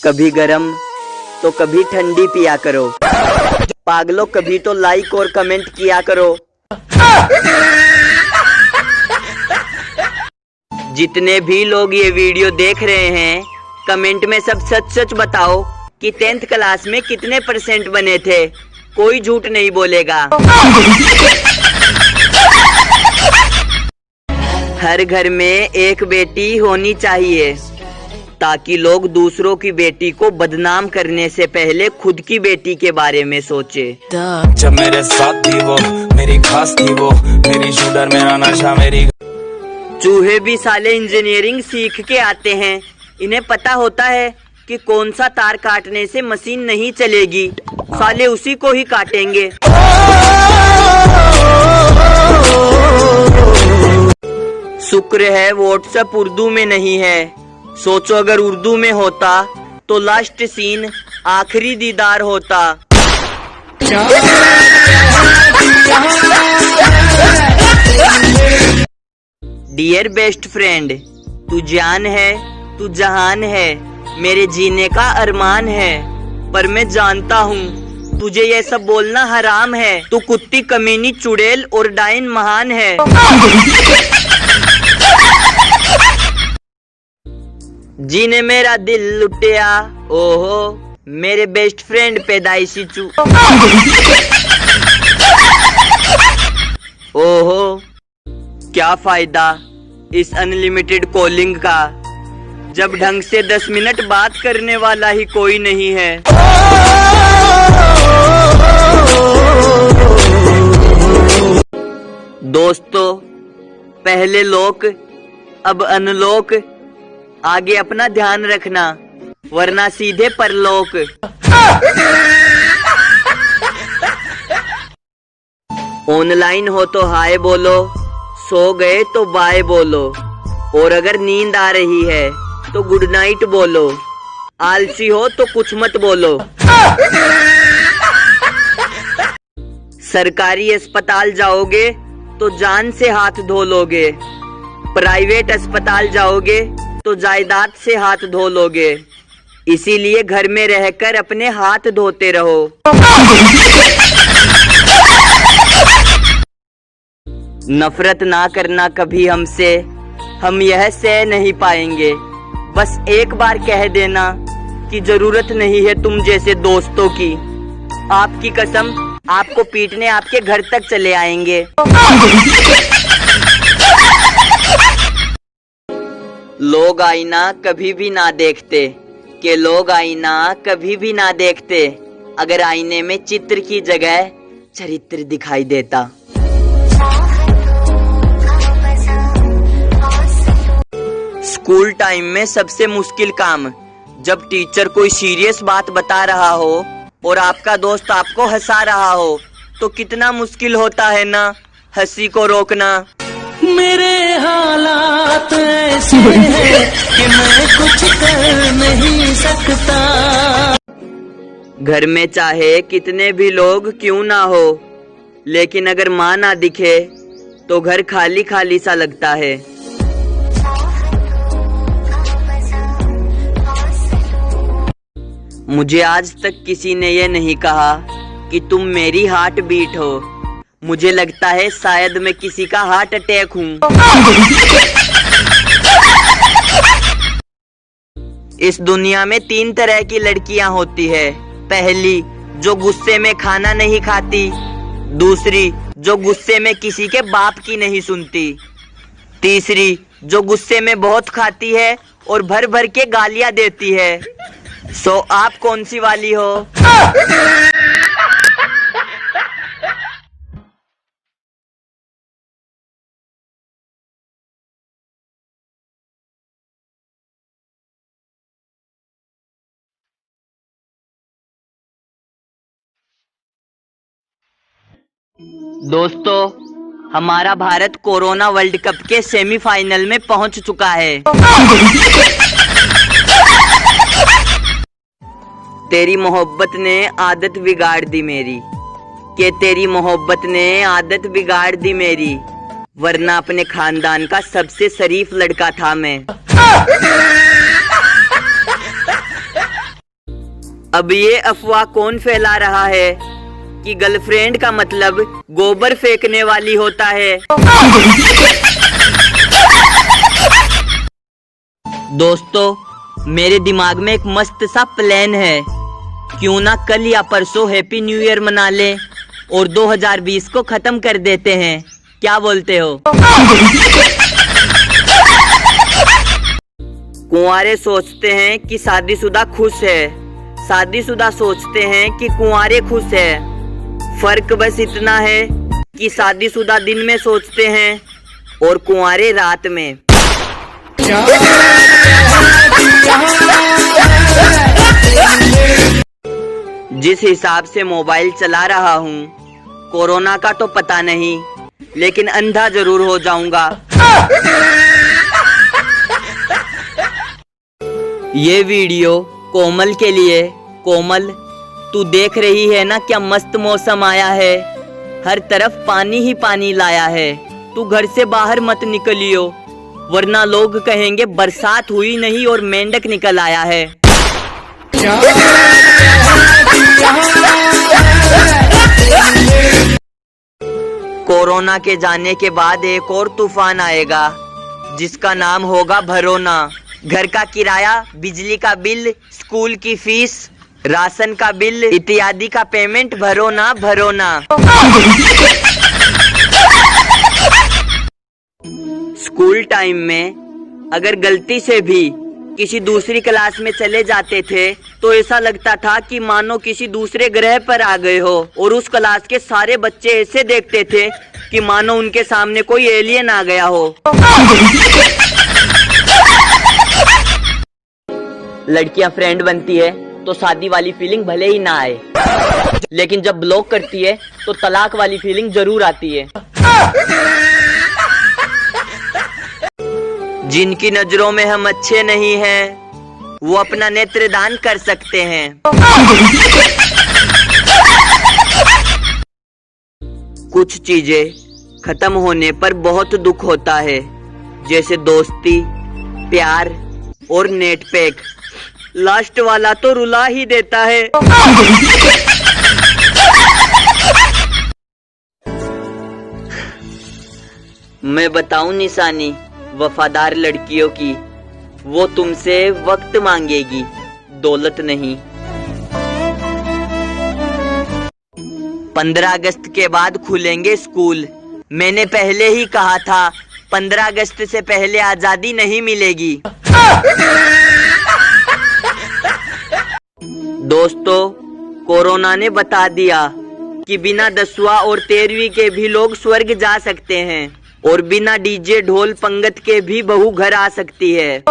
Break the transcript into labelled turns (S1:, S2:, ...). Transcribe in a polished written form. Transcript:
S1: कभी गरम तो कभी ठंडी पिया करो। पागलों, कभी तो लाइक और कमेंट किया करो। जितने भी लोग ये वीडियो देख रहे हैं, कमेंट में सब सच सच बताओ कि 10th क्लास में कितने % बने थे। कोई झूठ नहीं बोलेगा। हर घर में एक बेटी होनी चाहिए ताकि लोग दूसरों की बेटी को बदनाम करने से पहले खुद की बेटी के बारे में सोचे।
S2: जब मेरे साथ थी वो, मेरी खास थी वो, मेरी शूटर मेरा नशा मेरी।
S1: चूहे भी साले इंजीनियरिंग सीख के आते हैं। इन्हें पता होता है कि कौन सा तार काटने से मशीन नहीं चलेगी, साले उसी को ही काटेंगे। शुक्र है व्हाट्सएप उर्दू में नहीं है। सोचो अगर उर्दू में होता तो लास्ट सीन आखिरी दीदार होता। डियर बेस्ट फ्रेंड, तू जान है, तू जहान है, मेरे जीने का अरमान है। पर मैं जानता हूँ तुझे ये सब बोलना हराम है। तू कुत्ती, कमीनी, चुड़ैल और डाइन महान है। जीने मेरा दिल लुटिया, ओहो मेरे बेस्ट फ्रेंड पैदाइशी चू। ओहो क्या फायदा इस अनलिमिटेड कॉलिंग का, जब ढंग से 10 मिनट बात करने वाला ही कोई नहीं है। दोस्तों, पहले लोक अब अनलोक। आगे अपना ध्यान रखना वरना सीधे परलोक। ऑनलाइन हो तो हाय बोलो, सो गए तो बाय बोलो, और अगर नींद आ रही है तो गुड नाइट बोलो। आलसी हो तो कुछ मत बोलो। सरकारी अस्पताल जाओगे तो जान से हाथ धो लोगे, प्राइवेट अस्पताल जाओगे तो जायदाद से हाथ धो लोगे। इसीलिए घर में रहकर अपने हाथ धोते रहो। नफरत ना करना कभी हमसे, हम यह सह नहीं पाएंगे। बस एक बार कह देना कि जरूरत नहीं है तुम जैसे दोस्तों की। आपकी कसम, आपको पीटने आपके घर तक चले आएंगे। लोग आईना कभी भी ना देखते, कि लोग आईना कभी भी ना देखते अगर आईने में चित्र की जगह चरित्र दिखाई देता। स्कूल टाइम में सबसे मुश्किल काम, जब टीचर कोई सीरियस बात बता रहा हो और आपका दोस्त आपको हंसा रहा हो, तो कितना मुश्किल होता है ना हंसी को रोकना।
S2: मेरे हालात ऐसे हैं कि मैं कुछ कर नहीं सकता।
S1: घर में चाहे कितने भी लोग क्यों ना हो, लेकिन अगर माँ ना दिखे तो घर खाली खाली सा लगता है। मुझे आज तक किसी ने ये नहीं कहा कि तुम मेरी हार्ट बीट हो। मुझे लगता है शायद मैं किसी का हार्ट अटैक हूँ। इस दुनिया में 3 तरह की लड़कियां होती है। पहली, जो गुस्से में खाना नहीं खाती। दूसरी, जो गुस्से में किसी के बाप की नहीं सुनती। तीसरी, जो गुस्से में बहुत खाती है और भर भर के गालियां देती है। सो आप कौन सी वाली हो? दोस्तों, हमारा भारत कोरोना वर्ल्ड कप के सेमीफाइनल में पहुंच चुका है। तेरी मोहब्बत ने आदत बिगाड़ दी मेरी, कि तेरी मोहब्बत ने आदत बिगाड़ दी मेरी, वरना अपने खानदान का सबसे शरीफ लड़का था मैं। अब ये अफवाह कौन फैला रहा है कि गर्लफ्रेंड का मतलब गोबर फेंकने वाली होता है? दोस्तों, मेरे दिमाग में एक मस्त सा प्लान है। क्यों ना कल या परसों हैप्पी न्यू ईयर मना लें और 2020 को खत्म कर देते हैं। क्या बोलते हो? कुंवारे सोचते हैं कि शादीशुदा खुश है, शादीशुदा सोचते हैं कि कुंवारे खुश है। फर्क बस इतना है कि शादीशुदा दिन में सोचते हैं और कुंवारे रात में। जिस हिसाब से मोबाइल चला रहा हूँ, कोरोना का तो पता नहीं, लेकिन अंधा जरूर हो जाऊंगा। ये वीडियो कोमल के लिए। कोमल, तू देख रही है ना क्या मस्त मौसम आया है, हर तरफ पानी ही पानी लाया है। तू घर से बाहर मत निकलियो, वरना लोग कहेंगे बरसात हुई नहीं और मेंढक निकल आया है। कोरोना के जाने के बाद एक और तूफान आएगा जिसका नाम होगा भरोना। घर का किराया, बिजली का बिल, स्कूल की फीस, राशन का बिल इत्यादि का पेमेंट भरो ना भरो ना। स्कूल टाइम में अगर गलती से भी किसी दूसरी क्लास में चले जाते थे तो ऐसा लगता था कि मानो किसी दूसरे ग्रह पर आ गए हो, और उस क्लास के सारे बच्चे ऐसे देखते थे कि मानो उनके सामने कोई एलियन आ गया हो। लड़कियां फ्रेंड बनती है तो शादी वाली फीलिंग भले ही ना आए, लेकिन जब ब्लॉक करती है तो तलाक वाली फीलिंग जरूर आती है। जिनकी नजरों में हम अच्छे नहीं हैं, वो अपना नेत्रदान कर सकते हैं। कुछ चीजें खत्म होने पर बहुत दुख होता है, जैसे दोस्ती, प्यार और नेट पैक। लास्ट वाला तो रुला ही देता है। मैं बताऊं निशानी वफादार लड़कियों की, वो तुमसे वक्त मांगेगी, दौलत नहीं। 15 अगस्त के बाद खुलेंगे स्कूल। मैंने पहले ही कहा था 15 अगस्त से पहले आजादी नहीं मिलेगी। दोस्तों, कोरोना ने बता दिया कि बिना 10वां और 13वीं के भी लोग स्वर्ग जा सकते हैं, और बिना डीजे ढोल पंगत के भी बहू घर आ सकती है।